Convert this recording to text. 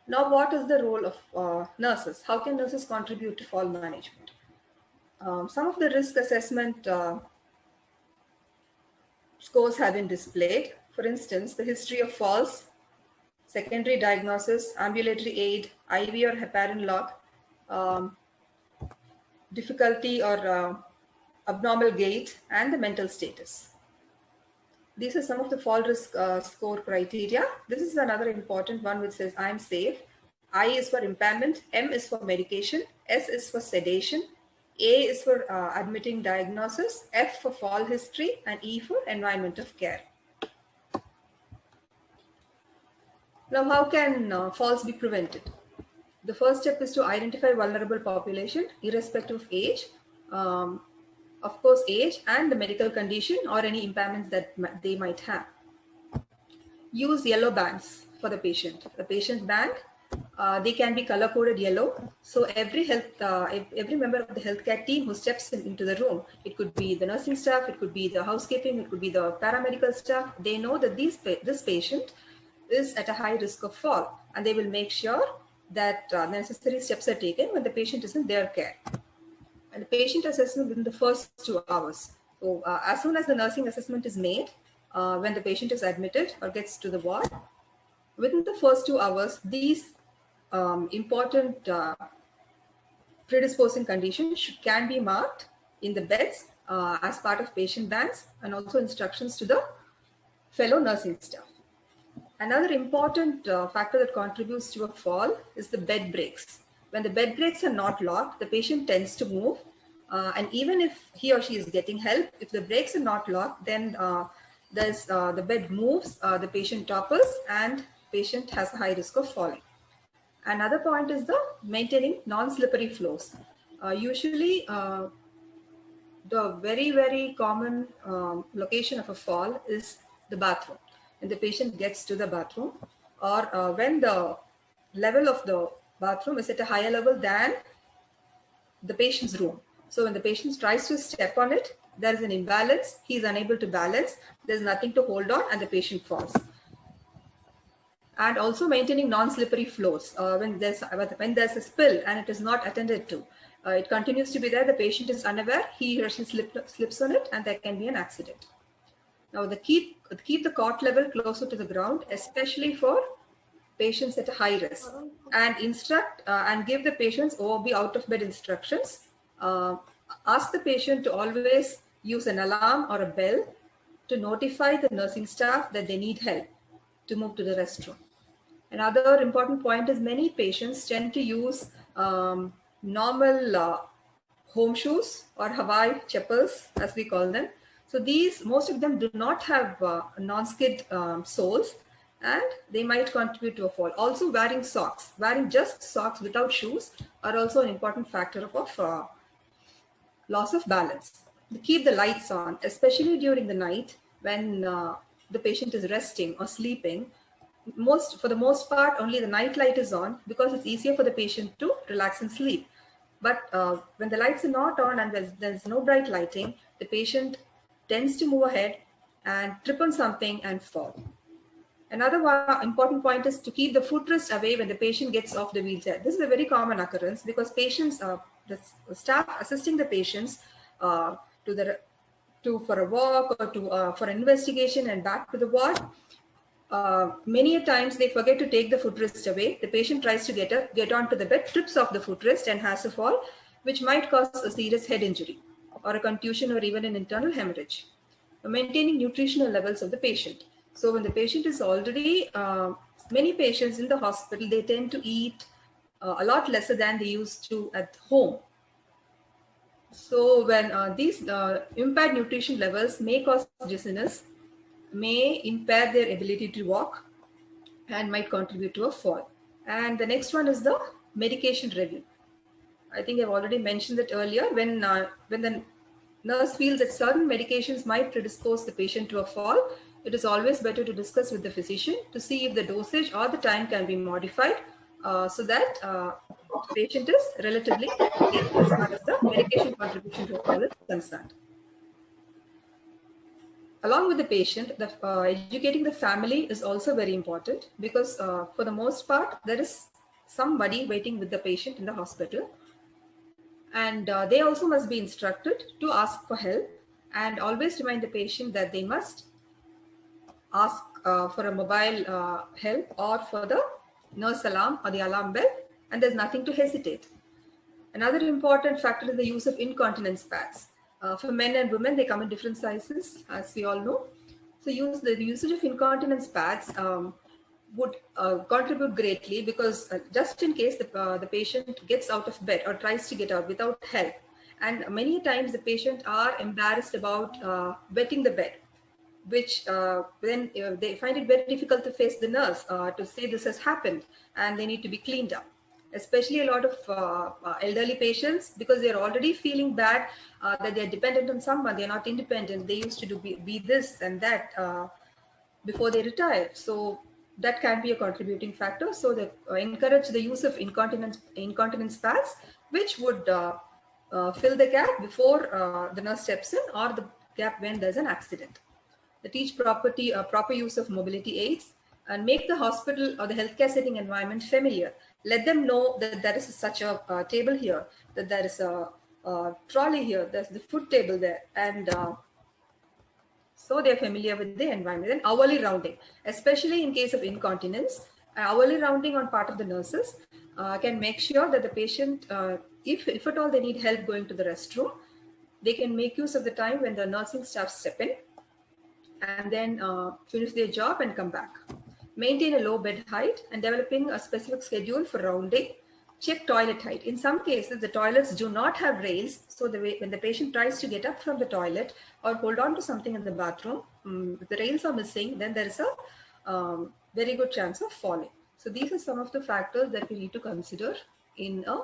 Now, what is the role of nurses? How can nurses contribute to fall management? Some of the risk assessment scores have been displayed. For instance, the history of falls, secondary diagnosis, ambulatory aid, IV or heparin lock, um, difficulty or abnormal gait, and the mental status. These are some of the fall risk score criteria. This is another important one which says I am safe. I is for impairment, M is for medication, S is for sedation, A is for admitting diagnosis, F for fall history, and E for environment of care. Now, how can falls be prevented? The first step is to identify vulnerable population, irrespective of age. Of course, age and the medical condition or any impairments that they might have. Use yellow bands for the patient. The patient band, they can be color coded yellow. So every member of the healthcare team who steps into the room, it could be the nursing staff, it could be the housekeeping, it could be the paramedical staff. They know that this patient is at a high risk of fall, and they will make sure that necessary steps are taken when the patient is in their care. And the patient assessment within the first 2 hours. So as soon as the nursing assessment is made, when the patient is admitted or gets to the ward, within the first 2 hours, these important predisposing conditions can be marked in the beds as part of patient bands, and also instructions to the fellow nursing staff. Another important factor that contributes to a fall is the bed breaks. When the bed breaks are not locked, the patient tends to move. And even if he or she is getting help, if the brakes are not locked, then the bed moves, the patient topples, and patient has a high risk of falling. Another point is the maintaining non-slippery floors. Usually, the very, very common location of a fall is the bathroom. When the patient gets to the bathroom, or when the level of the bathroom is at a higher level than the patient's room. So when the patient tries to step on it, there is an imbalance. He is unable to balance. There's nothing to hold on, and the patient falls. And also maintaining non-slippery floors. When there's a spill and it is not attended to, it continues to be there. The patient is unaware. He or she slips on it, and there can be an accident. Now, keep the cot level closer to the ground, especially for patients at a high risk, and instruct and give the patients OOB out of bed instructions. Ask the patient to always use an alarm or a bell to notify the nursing staff that they need help to move to the restroom. Another important point is many patients tend to use normal home shoes or Hawaii chappals, as we call them. So most of them do not have non-skid soles, and they might contribute to a fall. Also, wearing socks, wearing just socks without shoes are also an important factor of loss of balance. Keep the lights on, especially during the night when the patient is resting or sleeping. For the most part, only the night light is on because it's easier for the patient to relax and sleep. But when the lights are not on and there's no bright lighting, the patient tends to move ahead and trip on something and fall. Another important point is to keep the footrest away when the patient gets off the wheelchair. This is a very common occurrence because patients, the staff assisting the patients for a walk or for an investigation and back to the ward, many a times they forget to take the footrest away. The patient tries to get onto the bed, trips off the footrest and has a fall, which might cause a serious head injury or a contusion or even an internal hemorrhage. Maintaining nutritional levels of the patient. So when the patient is already, many patients in the hospital, they tend to eat a lot lesser than they used to at home. So when these impaired nutrition levels may cause dizziness, may impair their ability to walk, and might contribute to a fall. And the next one is the medication review. I think I've already mentioned that earlier. When the nurse feels that certain medications might predispose the patient to a fall, it is always better to discuss with the physician to see if the dosage or the time can be modified so that the patient is relatively safe as far as the medication contribution to a fall is concerned. Along with the patient, educating the family is also very important because for the most part, there is somebody waiting with the patient in the hospital. And they also must be instructed to ask for help and always remind the patient that they must ask for a mobile help or for the nurse alarm or the alarm bell, and there's nothing to hesitate. Another important factor is the use of incontinence pads. For men and women, they come in different sizes, as we all know. So the usage of incontinence pads would contribute greatly, because just in case the patient gets out of bed or tries to get out without help, and many times the patient are embarrassed about wetting the bed, which then they find it very difficult to face the nurse to say this has happened and they need to be cleaned up. Especially a lot of elderly patients, because they're already feeling bad that they're dependent on someone, they're not independent. They used to be this and that before they retire. So that can be a contributing factor. So they encourage the use of incontinence pads, which would fill the gap before the nurse steps in, or the gap when there's an accident. They teach proper use of mobility aids and make the hospital or the healthcare setting environment familiar. Let them know that there is such a table here, that there is a trolley here, there's the food table there, and so they're familiar with the environment. Then hourly rounding, especially in case of incontinence, hourly rounding on part of the nurses can make sure that the patient, if at all they need help going to the restroom, they can make use of the time when the nursing staff step in and then finish their job and come back. Maintain a low bed height and developing a specific schedule for rounding. Check toilet height. In some cases, the toilets do not have rails. So when the patient tries to get up from the toilet or hold on to something in the bathroom, if the rails are missing, then there is a very good chance of falling. So these are some of the factors that we need to consider in a